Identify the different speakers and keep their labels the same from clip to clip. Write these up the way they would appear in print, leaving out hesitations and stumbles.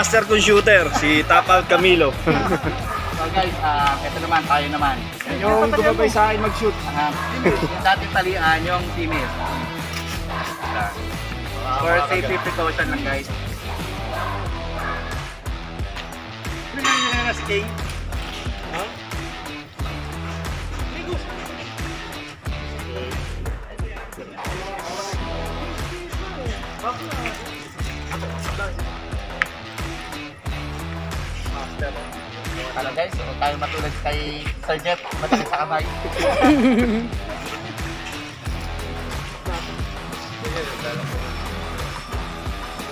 Speaker 1: master kong shooter, si Tapal Camilo.
Speaker 2: So guys, ito naman, tayo naman.
Speaker 1: Yung gumabay sa akin mag-shoot.
Speaker 2: Yung dating talian, yung teammate. For safety precaution lang guys. Ano nga si King? Kala guys, huwag tayo matulad kay Sir Jeff, matagal sa kamay.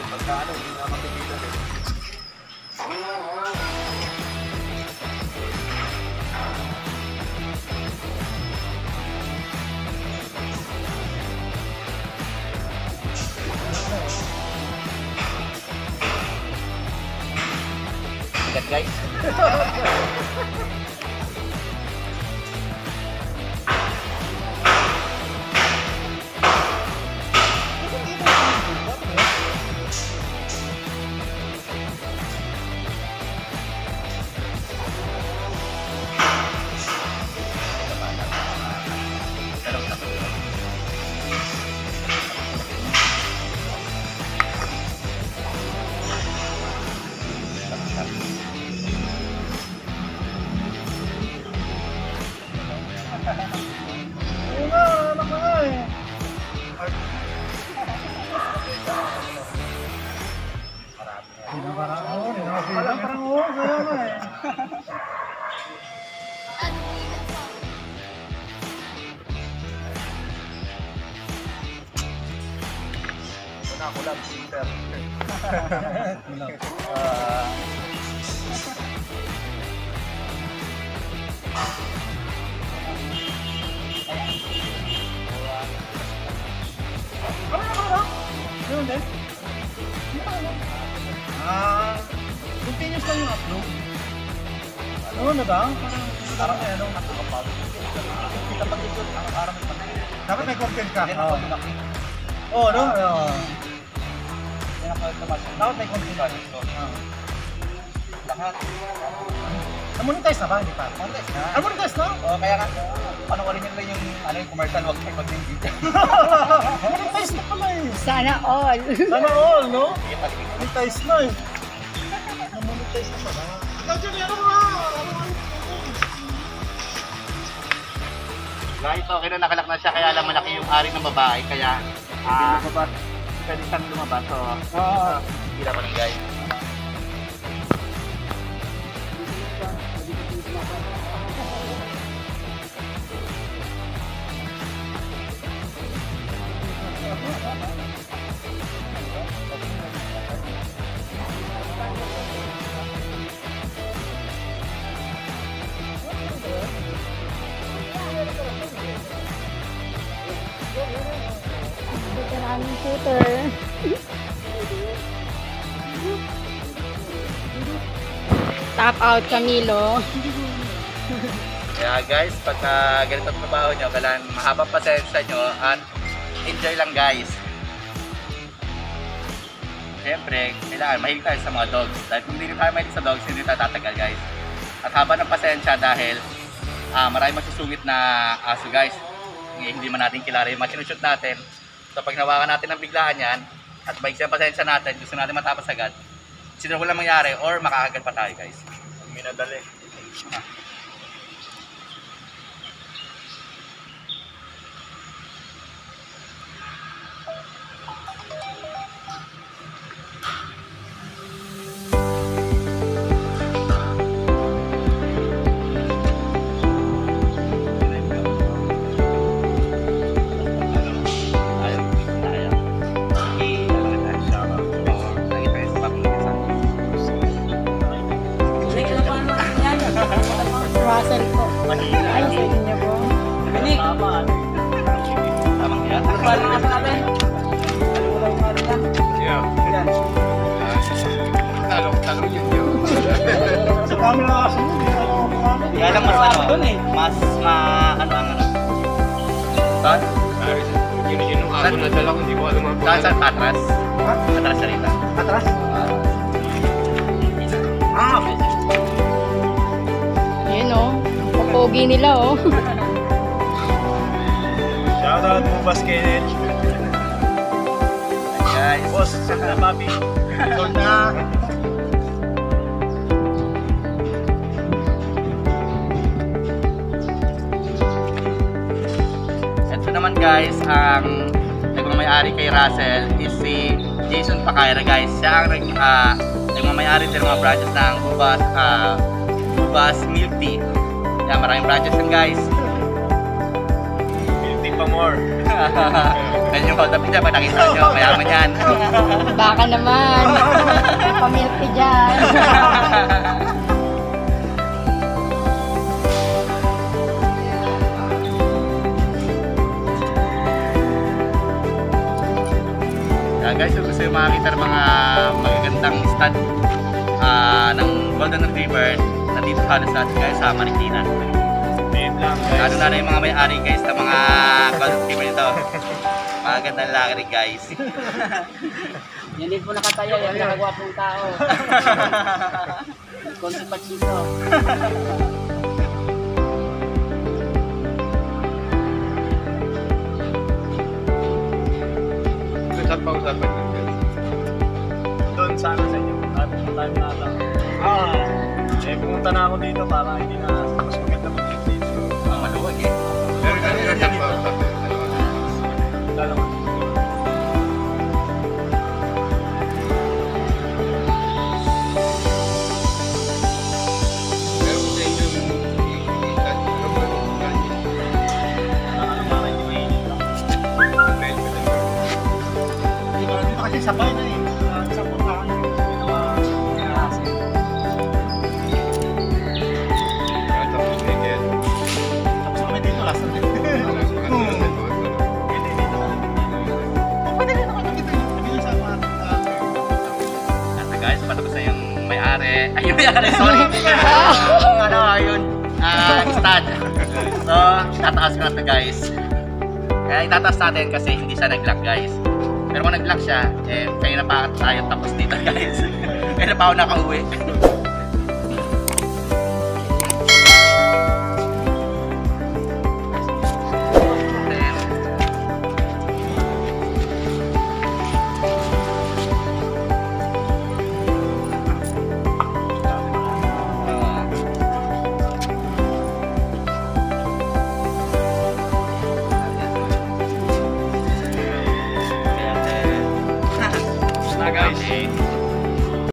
Speaker 2: Pagkaano, hindi na mapigilan eh. Bigat guys. Kulab shooter.
Speaker 3: Continuous lang yung upload. Ano na ba?
Speaker 2: Parang ano, nakakapag. Kita pag ito, araw-araw may pantay.
Speaker 3: Dapat may content ka.
Speaker 2: Oo, malaki.
Speaker 3: Oo, no?
Speaker 2: Dapat may content ka. Lahat.
Speaker 3: Na-monetize na ba? Hindi pa?
Speaker 2: Monetize na.
Speaker 3: Na-monetize na?
Speaker 2: Oo, kaya nga, panoorin nyo lang yung commercial, huwag kayo mag-link.
Speaker 3: Monetize na pala eh.
Speaker 4: Sana all.
Speaker 3: Sana all, no?
Speaker 2: Sige, paligid.
Speaker 3: Monetize na eh. Na-monetize na pala. Ikaw dyan, ano ba?
Speaker 2: Guys, okay na, nakalak na siya, kaya alam malaki yung ari ng babae, kaya pwede siyang lumabas, so hila pa lang guys.
Speaker 4: Maraming shooter. Top out Camilo.
Speaker 2: Kaya guys, pagka ganito ang trabaho nyo, kailangan mahabang pasensya nyo at enjoy lang guys. Siyempre, kailangan mahilig tayo sa mga dogs. Dahil kung hindi tayo mahilig sa dogs, hindi tayo tatagal guys. At haba ng pasensya dahil marami masusungit na aso guys. Hindi man natin kilala yung mga sinushoot natin. So pag nawakan natin ng biglaan yan, at maiksi ang pasensya natin, gusto natin matapos agad, sino ko lang mangyari or makakagat pa tayo guys.
Speaker 1: Minadali.
Speaker 4: Russell po. Ay, sa inyo po.
Speaker 2: Binig! Tamang yan. Paano nga sa natin?
Speaker 1: Yeah.
Speaker 2: Yan.
Speaker 1: Talong yun.
Speaker 3: Sa camera kasi
Speaker 2: Kaya lang mas ano, mas ano ang ano. Saan?
Speaker 1: Yun yung ako na dala ko, hindi ko alam mga
Speaker 2: Saan? Atras? Atras sa rita.
Speaker 3: atras.
Speaker 4: pogi nila, oh.
Speaker 3: Shoutout mo, Boss Kenneth.
Speaker 2: Guys.
Speaker 3: Boss, saan na, papi? Sold na.
Speaker 2: Ito naman guys, ang nagmamayari kay Russell is si Jason Pacaira guys. Siya ang nagmamayari sa mga branches ng Ubas Milk Tea. Yan, maraming branches yan guys.
Speaker 3: Beauty pa more.
Speaker 2: Ganyan yung hold up niya, pag nakita nyo, mayaman yan.
Speaker 4: Baka naman. Pamilti dyan.
Speaker 2: Guys, kung gusto yung makakita ng mga magagandang stud ng Golden Retriever, nandito halos natin guys sa Marikina.
Speaker 3: Ayun lang, guys.
Speaker 2: Lalo na yung mga may-ari guys ng mga Golden Retriever nito. Magagandang laki rin guys.
Speaker 4: Yan din po nakatayo, yung nakagwapong tao. Konsipat dito.
Speaker 1: Saan pa usapan yun?
Speaker 3: Doon sana sa inyo. Time na lang. Pumunta na ako dito para hindi na mas maganda mag-trip dito.
Speaker 2: Maluwag eh.
Speaker 1: Pero saan pa usapan?
Speaker 3: Dalawa.
Speaker 1: Pero kung sa inyo ikikita, ano ba yung ganyan?
Speaker 3: Para hindi mainit lang.
Speaker 1: Dahil pa lang.
Speaker 3: Dito kasi sabay na eh. Sa puntahan yung pinaka-kasi.
Speaker 1: Tapos may kaya.
Speaker 3: Tapos kami dito, last na din. Pwede dito kami dito. Sabihin sa mga
Speaker 2: Ito guys, patapos na yung may-ari. Ay, yung may-ari, sorry. Ano, yun. Stud. So, tataas ko na ito guys. Kaya itataas natin kasi hindi siya nag-lock guys. Pero kung nag-lock siya, eh, kayo na pa tayo tapos dito guys. Kayo na pa ako nakauwi. Then,
Speaker 3: na guys.